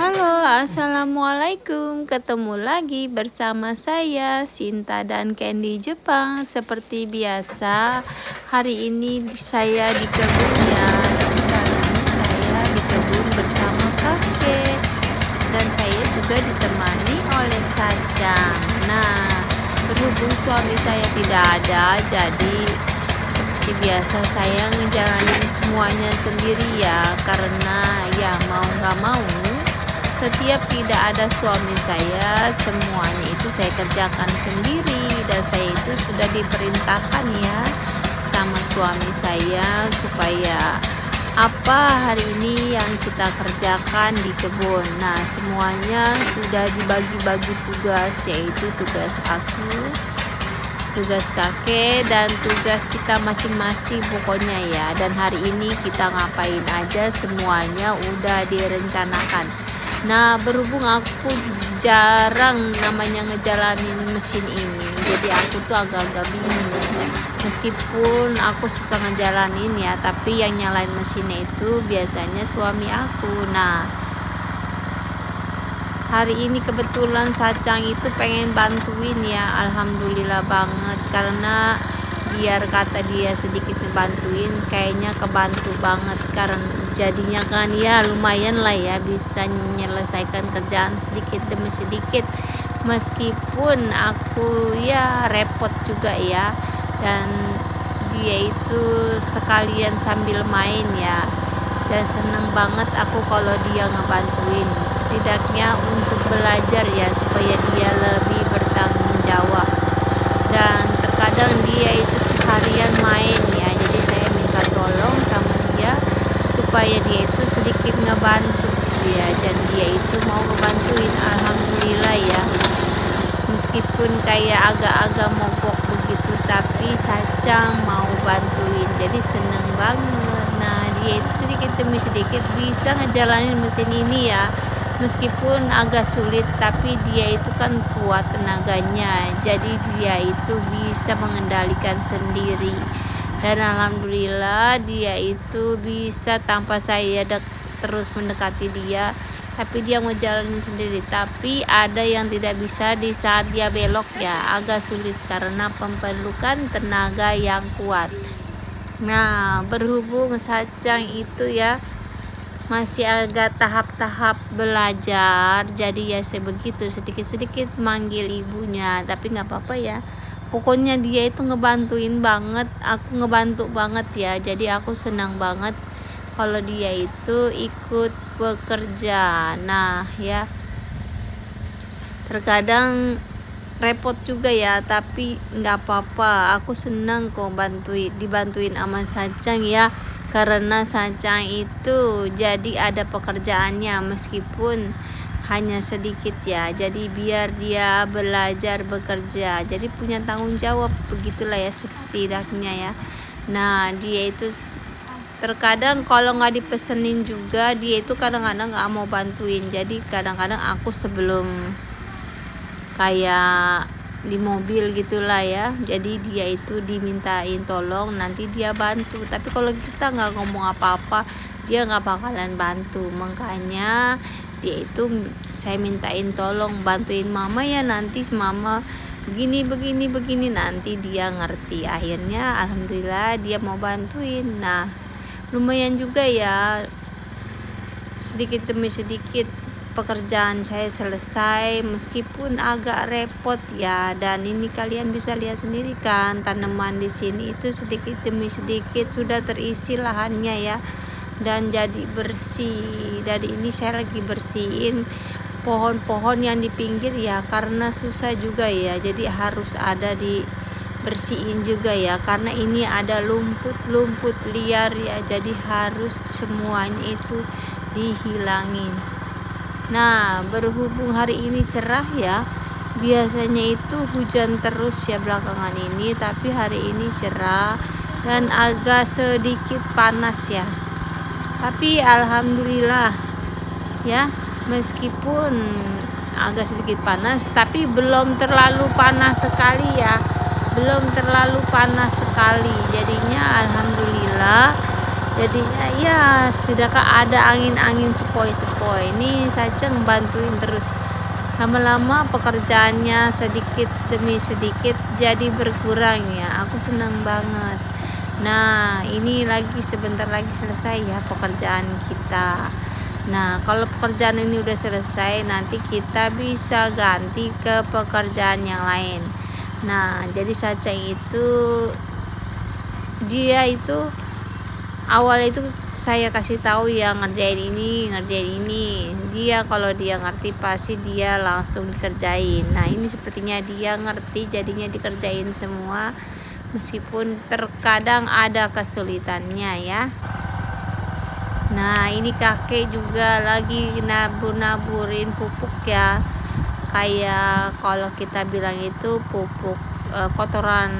Halo, assalamualaikum. Ketemu lagi bersama saya, Sinta dan Candy Jepang. Seperti biasa, hari ini saya di kebun ya. Dan kali ini saya di kebun bersama kakek. Dan saya juga ditemani oleh Sajang. Nah, berhubung suami saya tidak ada, jadi seperti biasa saya ngejalanin semuanya sendiri ya. Karena ya mau nggak mau, setiap tidak ada suami saya, semuanya itu saya kerjakan sendiri. Dan saya itu sudah diperintahkan ya sama suami saya supaya apa hari ini yang kita kerjakan di kebun. Nah, semuanya sudah dibagi-bagi tugas, yaitu tugas aku, tugas kakek, dan tugas kita masing-masing pokoknya ya. Dan hari ini kita ngapain aja semuanya udah direncanakan. Nah, berhubung aku jarang namanya ngejalanin mesin ini, jadi aku tuh agak-agak bingung. Meskipun aku suka ngejalanin ya, tapi yang nyalain mesinnya itu biasanya suami aku. Nah, hari ini kebetulan Sacang itu pengen bantuin ya, alhamdulillah banget. Karena biar kata dia sedikit ngebantuin, kayaknya kebantu banget. Karena jadinya kan ya lumayan lah ya, bisa menyelesaikan kerjaan sedikit demi sedikit. Meskipun aku ya repot juga ya, dan dia itu sekalian sambil main ya. Dan seneng banget aku kalau dia ngebantuin, setidaknya untuk belajar ya, supaya dia lebih bertanggung jawab. Dan terkadang dia itu seharian main ya, jadi saya minta tolong sama dia supaya dia itu sedikit ngebantu ya. Dan dia itu mau ngebantuin, alhamdulillah ya. Meskipun kayak agak-agak mogok begitu, tapi Sacang mau bantuin, jadi seneng banget. Nah, dia itu sedikit demi sedikit bisa ngejalanin mesin ini ya. Meskipun agak sulit, tapi dia itu kan kuat tenaganya, jadi dia itu bisa mengendalikan sendiri. Dan alhamdulillah dia itu bisa tanpa saya terus mendekati dia, tapi dia mau jalanin sendiri. Tapi ada yang tidak bisa di saat dia belok ya, agak sulit karena memerlukan tenaga yang kuat. Nah, berhubung Sacang itu ya masih agak tahap-tahap belajar, jadi ya sebegitu sedikit-sedikit manggil ibunya, tapi nggak apa-apa ya. Pokoknya dia itu ngebantuin banget, aku ngebantu banget ya. Jadi aku senang banget kalau dia itu ikut bekerja. Nah ya, terkadang repot juga ya, tapi nggak apa-apa, aku senang kok dibantuin sama Sacang ya. Karena Sacang itu jadi ada pekerjaannya meskipun hanya sedikit ya, jadi biar dia belajar bekerja, jadi punya tanggung jawab, begitulah ya setidaknya ya. Nah, dia itu terkadang kalau nggak dipesenin juga, dia itu kadang-kadang nggak mau bantuin. Jadi kadang-kadang aku sebelum kayak di mobil gitulah ya, jadi dia itu dimintain tolong, nanti dia bantu. Tapi kalau kita nggak ngomong apa-apa, dia nggak bakalan bantu. Makanya dia itu saya mintain tolong, bantuin mama ya, nanti mama begini begini begini, nanti dia ngerti. Akhirnya alhamdulillah dia mau bantuin. Nah, lumayan juga ya, sedikit demi sedikit pekerjaan saya selesai, meskipun agak repot ya. Dan ini kalian bisa lihat sendiri kan, tanaman di sini itu sedikit demi sedikit sudah terisi lahannya ya, dan jadi bersih. Dari ini saya lagi bersihin pohon-pohon yang di pinggir ya, karena susah juga ya, jadi harus ada di bersihin juga ya, karena ini ada lumput liar ya, jadi harus semuanya itu dihilangin. Nah, berhubung hari ini cerah ya, biasanya itu hujan terus ya belakangan ini, tapi hari ini cerah dan agak sedikit panas ya. Tapi alhamdulillah ya, meskipun agak sedikit panas, tapi belum terlalu panas sekali ya, belum terlalu panas sekali. Jadinya alhamdulillah Jadinya ya setidaknya ada angin-angin sepoi-sepoi. Ini saja ngebantuin terus. Lama-lama pekerjaannya sedikit demi sedikit jadi berkurang ya. Aku senang banget. Nah, ini lagi sebentar lagi selesai ya pekerjaan kita. Nah, kalau pekerjaan ini udah selesai, nanti kita bisa ganti ke pekerjaan yang lain. Nah, jadi Sacang itu dia itu awal itu saya kasih tahu ya ngerjain ini. Dia kalau dia ngerti pasti dia langsung dikerjain. Nah, ini sepertinya dia ngerti jadinya dikerjain semua meskipun terkadang ada kesulitannya ya. Nah, ini kakek juga lagi nabur-naburin pupuk ya. Kayak kalau kita bilang itu pupuk kotoran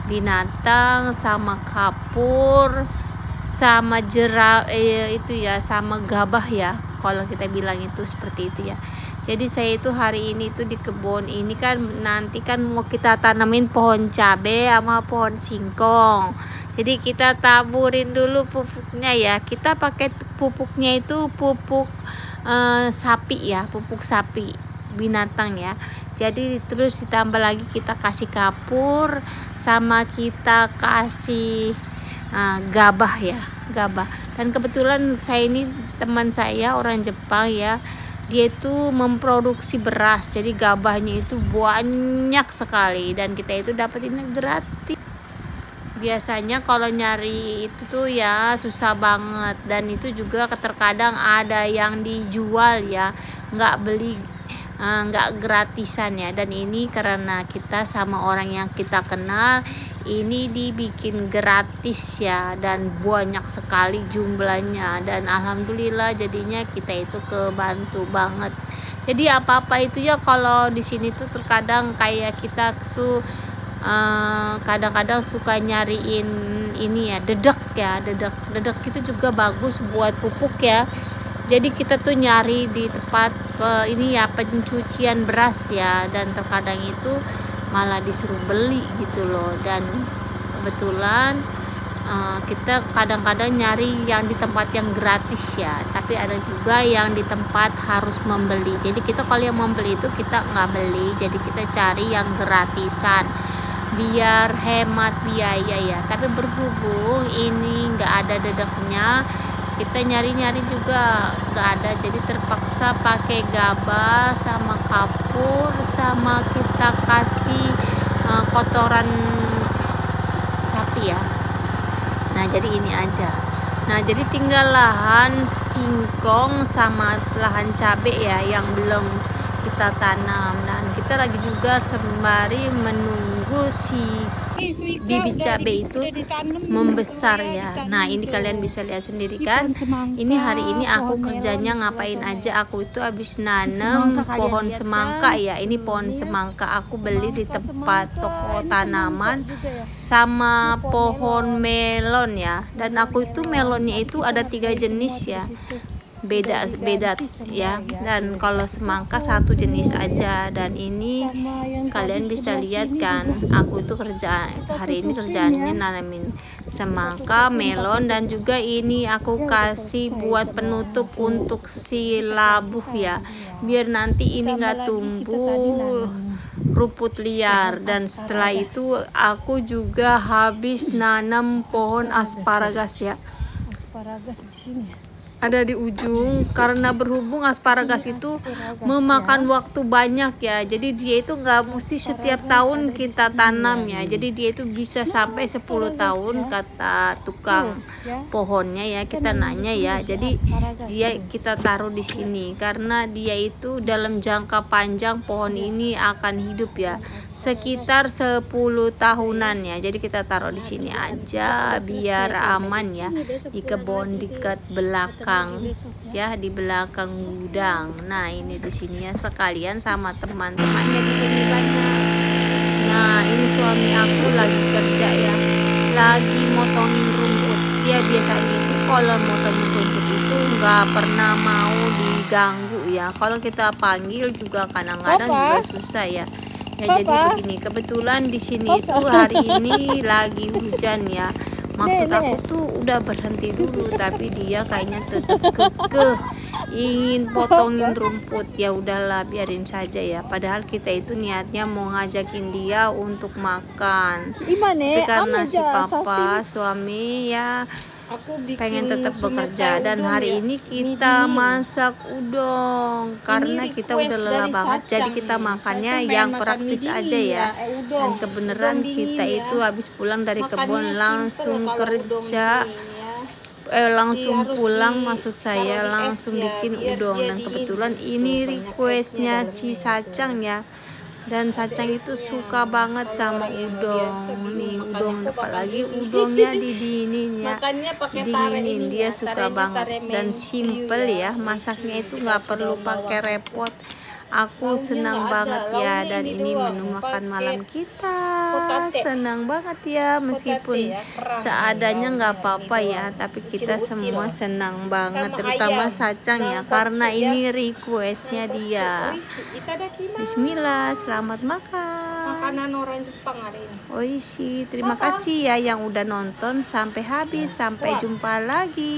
binatang sama kapur sama itu ya, sama gabah ya. Kalau kita bilang itu seperti itu ya. Jadi saya itu hari ini tuh di kebun ini kan nanti kan mau kita tanamin pohon cabe sama pohon singkong. Jadi kita taburin dulu pupuknya ya. Kita pakai pupuknya itu pupuk sapi ya, pupuk sapi binatang ya. Jadi terus ditambah lagi kita kasih kapur sama kita kasih gabah ya, gabah. Dan kebetulan saya ini teman saya orang Jepang ya, dia itu memproduksi beras, jadi gabahnya itu banyak sekali dan kita itu dapetinnya gratis. Biasanya kalau nyari itu tuh ya susah banget, dan itu juga terkadang ada yang dijual ya, nggak beli, nggak gratisan ya. Dan ini karena kita sama orang yang kita kenal, ini dibikin gratis ya, dan banyak sekali jumlahnya, dan alhamdulillah jadinya kita itu kebantu banget. Jadi apa-apa itu ya kalau di sini tuh terkadang kayak kita tuh kadang-kadang suka nyariin ini ya, dedek ya, dedek itu juga bagus buat pupuk ya. Jadi kita tuh nyari di tempat ini ya, pencucian beras ya, dan terkadang itu malah disuruh beli gitu loh. Dan kebetulan kita kadang-kadang nyari yang di tempat yang gratis ya, tapi ada juga yang di tempat harus membeli. Jadi kita kalau yang membeli itu kita nggak beli, jadi kita cari yang gratisan biar hemat biaya ya. Tapi berhubung ini nggak ada dedeknya, kita nyari-nyari juga nggak ada, jadi terpaksa pakai gabah sama kapur sama kita kasih kotoran sapi ya. Nah, jadi ini aja. Nah, jadi tinggal lahan singkong sama lahan cabai ya yang belum kita tanam, dan kita lagi juga sembari menunggu si bibit cabai itu membesar ya. Nah, ini kalian bisa lihat sendiri kan. Ini hari ini aku kerjanya ngapain aja. Aku itu habis nanam pohon semangka ya. Ini pohon semangka aku beli di tempat toko tanaman, sama pohon melon ya. Dan aku itu melonnya itu ada 3 jenis ya, beda ya. Dan kalau semangka 1 jenis aja. Dan ini kalian bisa lihat kan, aku itu hari ini kerjaannya nanamin semangka, melon, dan juga ini aku kasih buat penutup untuk si labuh ya, biar nanti ini nggak tumbuh rumput liar. Dan setelah itu aku juga habis nanam pohon asparagas ya. Asparagas di sini Ada di ujung, karena berhubung asparagas itu memakan waktu banyak ya, jadi dia itu nggak mesti setiap tahun kita tanam ya. Jadi dia itu bisa sampai 10 tahun kata tukang pohonnya ya, kita nanya ya. Jadi dia kita taruh di sini karena dia itu dalam jangka panjang pohon ini akan hidup ya, sekitar 10 tahunan ya. Jadi kita taruh di sini aja biar aman ya, di kebun dekat belakang ya, di belakang gudang. Nah, ini di sini ya, sekalian sama teman-temannya di sini banyak. Nah, ini suami aku lagi kerja ya, lagi motongin rumput. Dia biasanya itu kalau motongin rumput itu nggak pernah mau diganggu ya. Kalau kita panggil juga kadang-kadang juga susah ya. Ya, jadi begini, kebetulan di sini itu hari ini lagi hujan ya. Maksud aku tuh udah berhenti dulu, tapi dia kayaknya tetap kekeh ingin potongin rumput. Ya udahlah, biarin saja ya. Padahal kita itu niatnya mau ngajakin dia untuk makan. Tapi karena si papa suami ya pengen tetap bekerja, dan hari ini kita masak udon karena kita udah lelah banget, jadi kita makannya yang praktis aja ya. Dan kebenaran kita itu habis pulang dari kebun langsung kerja, langsung pulang maksud saya, langsung bikin udon. Dan kebetulan ini requestnya si Sacang ya, dan Sacang itu suka banget sama udon. Nih udon, apalagi udonnya didinginin ya, dinginin, dia suka banget. Dan simple ya, masaknya itu nggak perlu pakai repot. Aku senang banget ya, dan ini menu makan malam kita. Senang banget ya, meskipun seadanya nggak apa-apa ya, tapi kita semua senang banget, terutama Sacang ya, karena ini requestnya dia. Bismillah, selamat makan. Makanan orang Jepang hari ini. Oishi, terima kasih ya yang udah nonton sampai habis. Sampai jumpa lagi.